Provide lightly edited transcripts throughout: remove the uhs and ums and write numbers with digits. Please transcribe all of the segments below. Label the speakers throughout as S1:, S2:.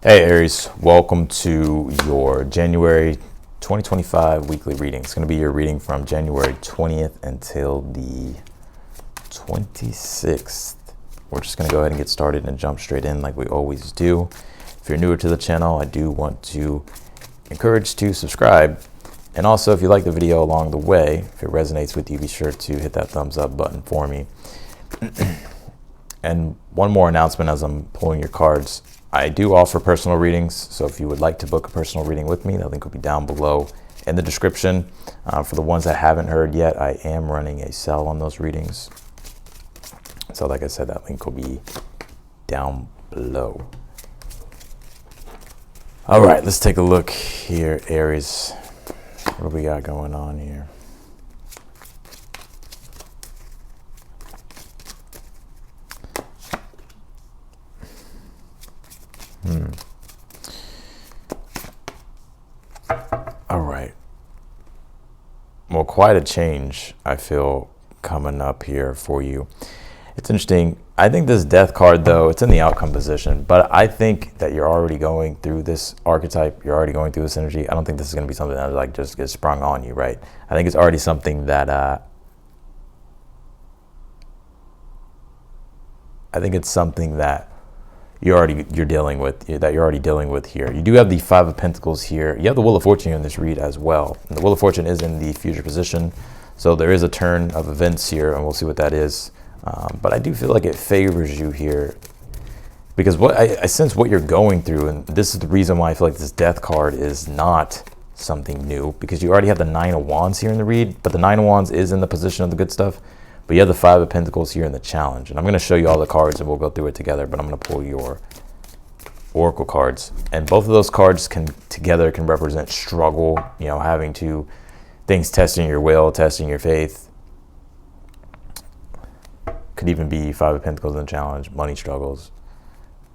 S1: Hey Aries, welcome to your January 2025 weekly reading. It's going to be your reading from January 20th until the 26th. We're just going to go ahead and get started and jump straight in like we always do. If you're newer to the channel, I do want to encourage to subscribe. And also, if you like the video along the way, if it resonates with you, be sure to hit that thumbs up button for me. And one more announcement as I'm pulling your cards. I do offer personal readings, so if you would like to book a personal reading with me, that link will be down below in the description. For the ones that haven't heard yet, I am running a sale on those readings. So like I said, that link will be down below. All right, let's take a look here, Aries. What do we got going on here? All right. Well, quite a change, I feel, coming up here for you. It's interesting. I think this death card, though, it's in the outcome position, but I think that you're already going through this archetype. You're already going through this energy. I don't think this is going to be something that like just gets sprung on you, right? I think it's already something that you're dealing with, that you're already dealing with here. You do have the Five of Pentacles here. You have the Wheel of Fortune in this read as well. And the Wheel of Fortune is in the future position, so there is a turn of events here, and we'll see what that is. But I do feel like it favors you here, because what I sense what you're going through, and this is the reason why I feel like this Death card is not something new, because you already have the Nine of Wands here in the read, but the Nine of Wands is in the position of the good stuff. But you have the Five of Pentacles here in the challenge. And I'm going to show you all the cards and we'll go through it together. But I'm going to pull your Oracle cards. And both of those cards together can represent struggle, having to, things testing your will, testing your faith. Could even be Five of Pentacles in the challenge, money struggles,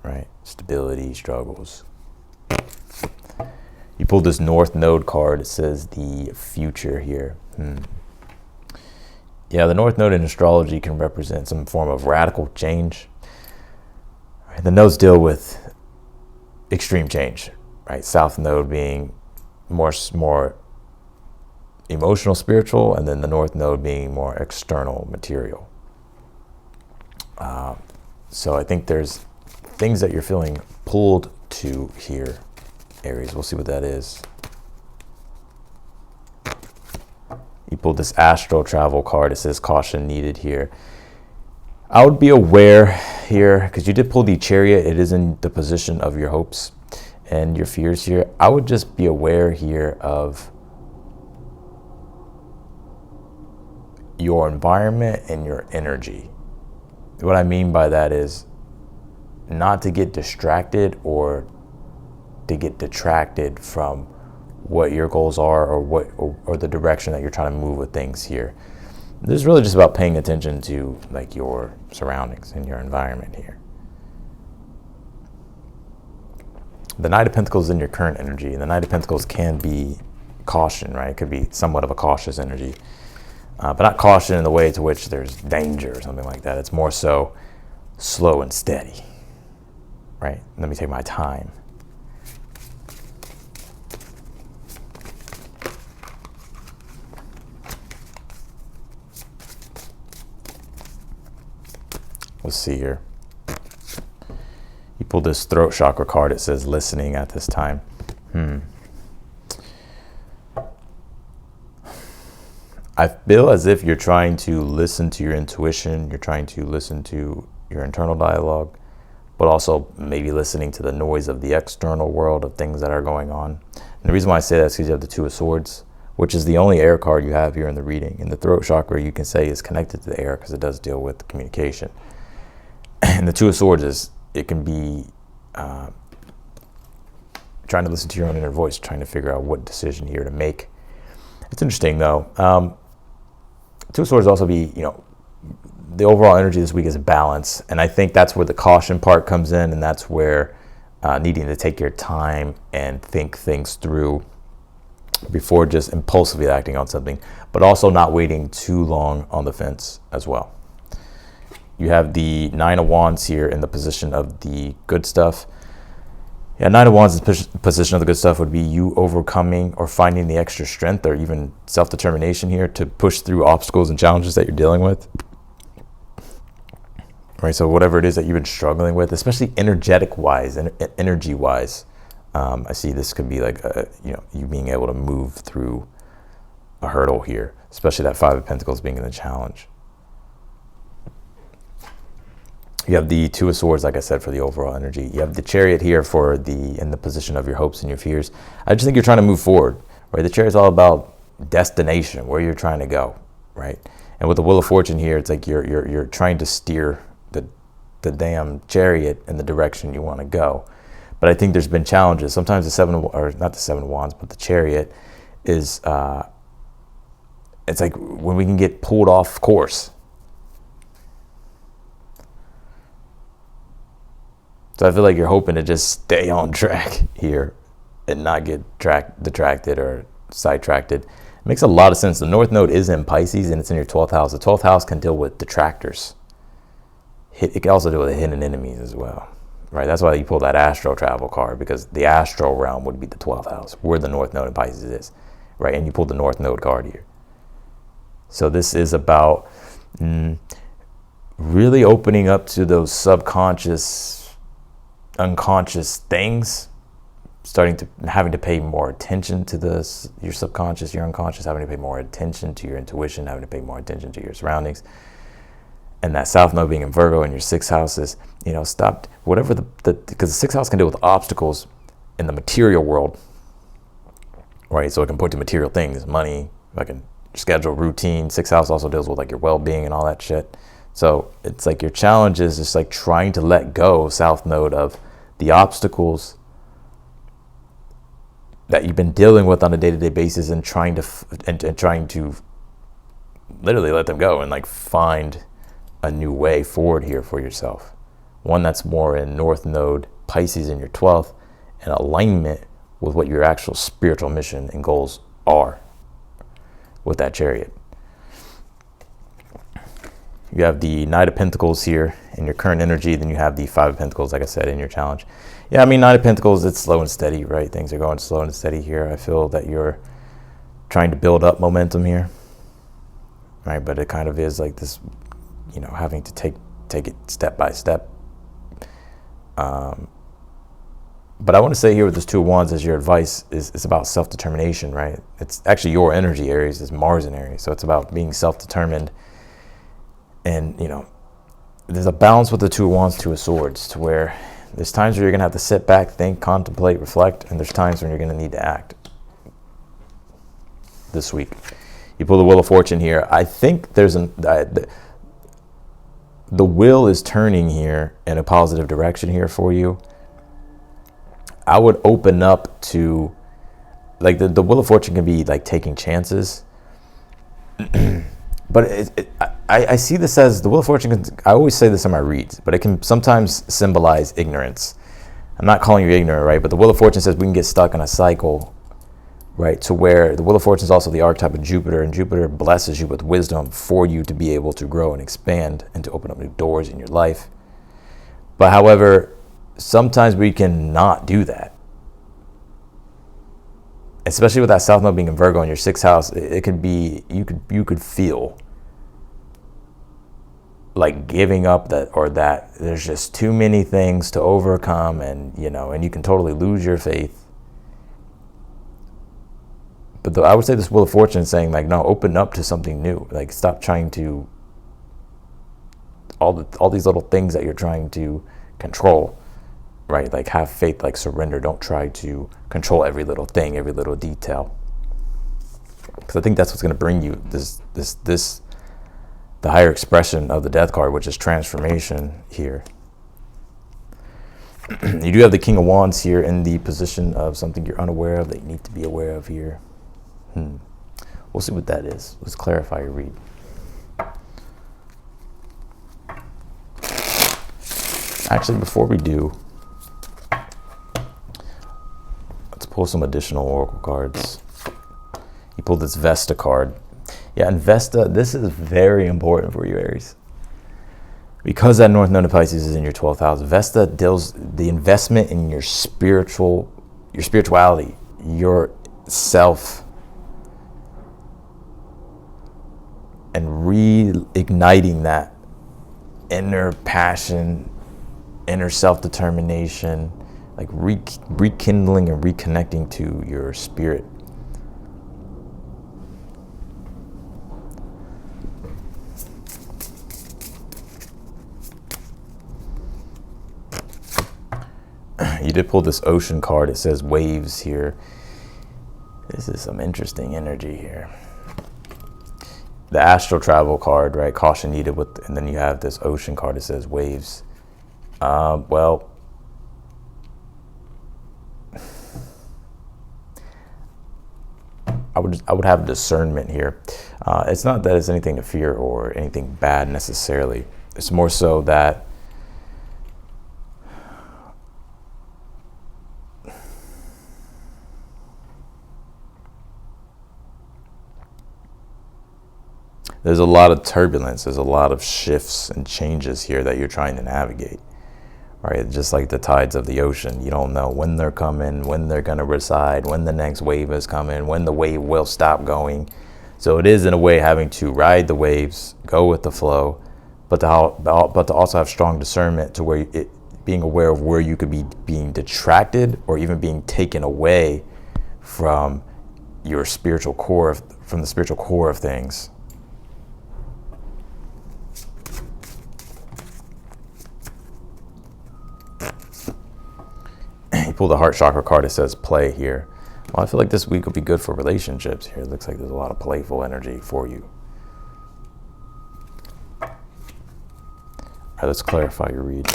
S1: right? Stability struggles. You pulled this North Node card. It says the future here. Yeah, the North Node in astrology can represent some form of radical change. The nodes deal with extreme change, right? South Node being more emotional, spiritual, and then the North Node being more external, material. So I think there's things that you're feeling pulled to here, Aries. We'll see what that is. You pulled this astral travel card. It says caution needed here. I would be aware here, because you did pull the Chariot. It is in the position of your hopes and your fears here. I would just be aware here of your environment and your energy. What I mean by that is not to get distracted or to get detracted from what your goals are, or the direction that you're trying to move with things here. This is really just about paying attention to like your surroundings and your environment here. The Knight of Pentacles is in your current energy, and the Knight of Pentacles can be caution, right? It could be somewhat of a cautious energy, but not caution in the way to which there's danger or something like that. It's more so slow and steady, right? Let me take my time. Let's see here. You pulled this throat chakra card. It says listening at this time. I feel as if you're trying to listen to your intuition. You're trying to listen to your internal dialogue, but also maybe listening to the noise of the external world of things that are going on. And the reason why I say that is because you have the Two of Swords, which is the only air card you have here in the reading. And the throat chakra, you can say, is connected to the air because it does deal with communication. And the Two of Swords it can be trying to listen to your own inner voice, trying to figure out what decision here to make. It's interesting though. Two of Swords also be, the overall energy this week is balance. And I think that's where the caution part comes in, and that's where needing to take your time and think things through before just impulsively acting on something, but also not waiting too long on the fence as well. You have the Nine of Wands here in the position of the good stuff. Yeah, Nine of Wands, the position of the good stuff would be you overcoming or finding the extra strength or even self-determination here to push through obstacles and challenges that you're dealing with. Right, so whatever it is that you've been struggling with, especially energetic-wise and energy-wise, I see this could be like, you being able to move through a hurdle here, especially that Five of Pentacles being in the challenge. You have the Two of Swords, like I said, for the overall energy. You have the Chariot here for in the position of your hopes and your fears. I just think you're trying to move forward, right? The Chariot is all about destination, where you're trying to go, right? And with the Wheel of Fortune here, it's like you're trying to steer the damn Chariot in the direction you want to go. But I think there's been challenges. Sometimes the not the Seven of Wands, but the Chariot is, it's like when we can get pulled off course. So I feel like you're hoping to just stay on track here and not get detracted or sidetracked. It makes a lot of sense. The North Node is in Pisces and it's in your 12th house. The 12th house can deal with detractors. It can also deal with hidden enemies as well, right? That's why you pull that astral travel card, because the astral realm would be the 12th house, where the North Node in Pisces is, right? And you pulled the North Node card here. So this is about really opening up to those subconscious, unconscious things, having to pay more attention to your subconscious, your unconscious, having to pay more attention to your intuition, having to pay more attention to your surroundings. And that South Node being in Virgo in your 6th house is, stop whatever because the 6th house can deal with obstacles in the material world, right? So it can point to material things, money, like a schedule, routine. 6th house also deals with like your well-being and all that shit. So it's like your challenge is just like trying to let go, South Node, of the obstacles that you've been dealing with on a day-to-day basis and trying to literally let them go and like find a new way forward here for yourself. One that's more in North Node, Pisces in your 12th, in alignment with what your actual spiritual mission and goals are with that Chariot. You have the Knight of Pentacles here in your current energy. Then you have the Five of Pentacles, like I said, in your challenge. Yeah, I mean, Knight of Pentacles, it's slow and steady, right? Things are going slow and steady here. I feel that you're trying to build up momentum here, right? But it kind of is like this, having to take it step by step. But I want to say here with this Two of Wands, as your advice is about self-determination, right? It's actually your energy, Aries, is Mars in Aries. So it's about being self-determined. And, there's a balance with the Two of Wands, Two of Swords, to where there's times where you're going to have to sit back, think, contemplate, reflect, and there's times when you're going to need to act. This week, you pull the Wheel of Fortune here. I think there's the wheel is turning here in a positive direction here for you. I would open up to, like, the Wheel of Fortune can be like taking chances. But I see this as the Wheel of Fortune. I always say this in my reads, but it can sometimes symbolize ignorance. I'm not calling you ignorant, right? But the Wheel of Fortune says we can get stuck in a cycle, right? To where the Wheel of Fortune is also the archetype of Jupiter, and Jupiter blesses you with wisdom for you to be able to grow and expand and to open up new doors in your life. But however, sometimes we can not do that. Especially with that South Node being in Virgo in your 6th house, it could be, you could feel like giving up that there's just too many things to overcome, and and you can totally lose your faith. But I would say this Wheel of Fortune is saying, like, no, open up to something new. Like, stop trying to all these little things that you're trying to control, right? Like, have faith, like surrender. Don't try to control every little thing, every little detail. Because I think that's what's going to bring you the higher expression of the Death card, which is transformation here. You do have the King of Wands here in the position of something you're unaware of that you need to be aware of here. We'll see what that is. Let's clarify your read. Actually, before we do, let's pull some additional oracle cards. You pulled this Vesta card. Yeah, and Vesta, this is very important for you, Aries. Because that North Node of Pisces is in your 12th house, Vesta deals the investment in your spirituality, your self, and reigniting that inner passion, inner self-determination, like rekindling and reconnecting to your spirit. You did pull this ocean card. It says waves here. This is some interesting energy here. The astral travel card, right? Caution needed with, and then you have this ocean card. It says waves. Well, I would have discernment here. It's not that it's anything to fear or anything bad necessarily. It's more so that there's a lot of turbulence. There's a lot of shifts and changes here that you're trying to navigate, right? Just like the tides of the ocean. You don't know when they're coming, when they're going to reside, when the next wave is coming, when the wave will stop going. So it is, in a way, having to ride the waves, go with the flow, but to also have strong discernment to where being aware of where you could be being detracted or even being taken away from your spiritual core, from the spiritual core of things. You pull the heart chakra card. It says play here. Well, I feel like this week will be good for relationships here. It looks like there's a lot of playful energy for you. All right, let's clarify your read.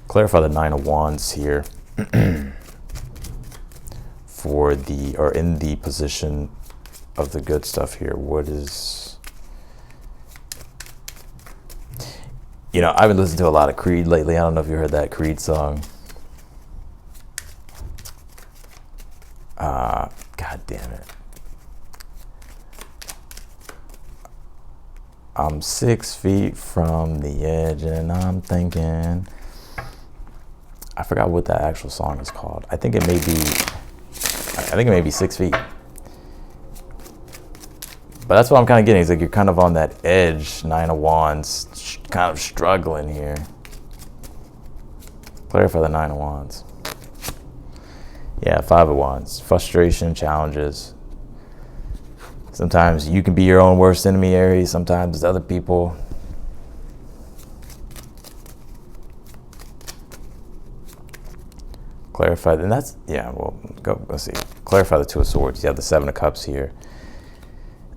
S1: Clarify the Nine of Wands here for in the position of the good stuff here. What is, I've been listening to a lot of Creed lately. I don't know if you heard that Creed song. God damn it. I'm 6 feet from the edge and I'm thinking, I forgot what that actual song is called. I think it may be 6 feet. But that's what I'm kind of getting. It's like you're kind of on that edge, Nine of Wands, kind of struggling here. Clarify the Nine of Wands. Yeah, Five of Wands. Frustration, challenges. Sometimes you can be your own worst enemy, Aries. Sometimes it's other people. Clarify, and that's, let's see. Clarify the Two of Swords. You have the Seven of Cups here.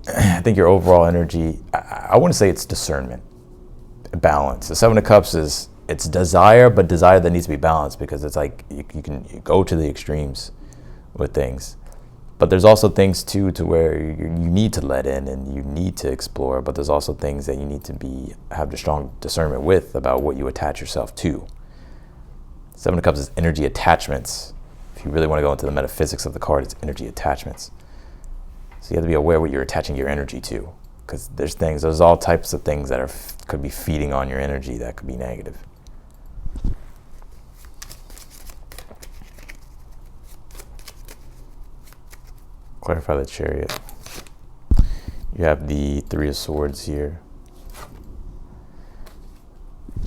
S1: I think your overall energy, I want to say it's discernment, balance. The Seven of Cups it's desire, but desire that needs to be balanced, because it's like you can go to the extremes with things. But there's also things too to where you need to let in and you need to explore, but there's also things that you need to have the strong discernment with about what you attach yourself to. Seven of Cups is energy attachments. If you really want to go into the metaphysics of the card, it's energy attachments. So you have to be aware what you're attaching your energy to, because there's all types of things that could be feeding on your energy that could be negative. Clarify the Chariot. You have the Three of Swords here.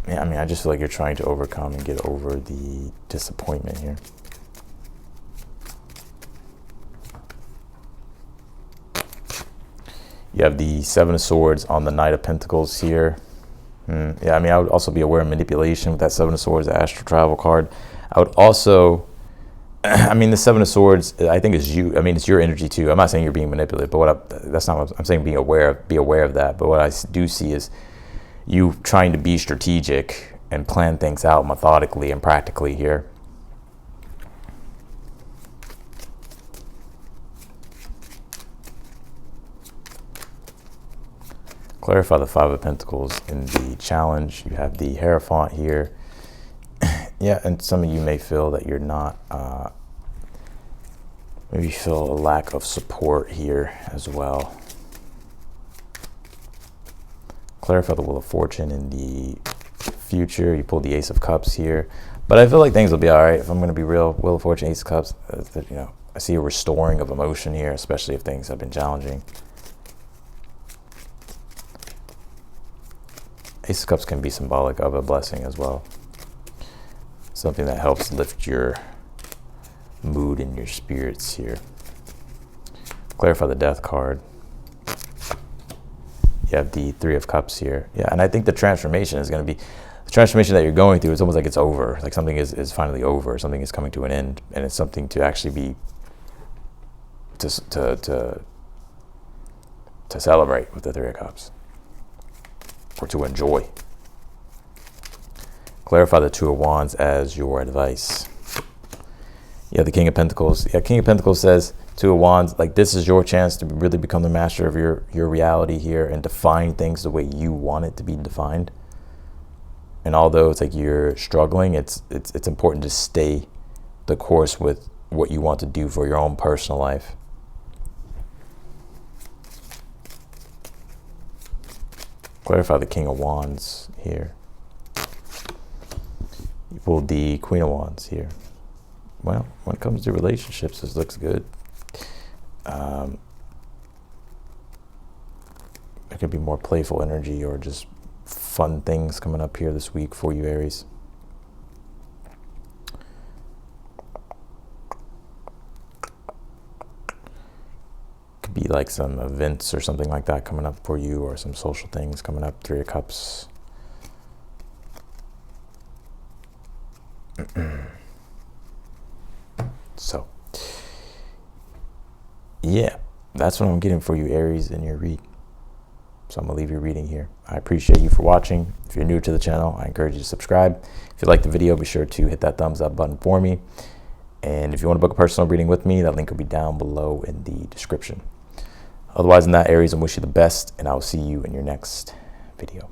S1: Yeah, I just feel like you're trying to overcome and get over the disappointment here. You have the Seven of Swords on the Knight of Pentacles here. Yeah, I would also be aware of manipulation with that Seven of Swords, the Astral Travel card. I would also, the Seven of Swords, I think is you. It's your energy too. I'm not saying you're being manipulated, but that's not what I'm saying. Be aware of that. But what I do see is you trying to be strategic and plan things out methodically and practically here. Clarify the Five of Pentacles in the challenge. You have the Hierophant here. Yeah, and some of you may feel that you're not, maybe feel a lack of support here as well. Clarify the Wheel of Fortune in the future. You pulled the Ace of Cups here. But I feel like things will be all right. If I'm going to be real, Wheel of Fortune, Ace of Cups, you know, I see a restoring of emotion here, especially if things have been challenging. Ace of Cups can be symbolic of a blessing as well. Something that helps lift your mood and your spirits here. Clarify the Death card. You have the Three of Cups here. Yeah, and I think the transformation is going to be, the transformation that you're going through, it's almost like it's over. Like something is finally over. Something is coming to an end. And it's something to actually be, to celebrate with the Three of Cups. Or to enjoy. Clarify the Two of Wands as your advice. Yeah, the King of Pentacles. Yeah, King of Pentacles says, Two of Wands, like this is your chance to really become the master of your reality here and define things the way you want it to be defined. And although it's like you're struggling, it's important to stay the course with what you want to do for your own personal life. Clarify the King of Wands here. You pulled the Queen of Wands here. Well, when it comes to relationships, this looks good. There could be more playful energy or just fun things coming up here this week for you, Aries. Could be like some events or something like that coming up for you, or some social things coming up. Three of Cups. So, yeah, that's what I'm getting for you, Aries, in your read. So I'm going to leave your reading here. I appreciate you for watching. If you're new to the channel, I encourage you to subscribe. If you like the video, be sure to hit that thumbs up button for me. And if you want to book a personal reading with me, that link will be down below in the description. Otherwise, in that, Aries, I wish you the best, and I will see you in your next video.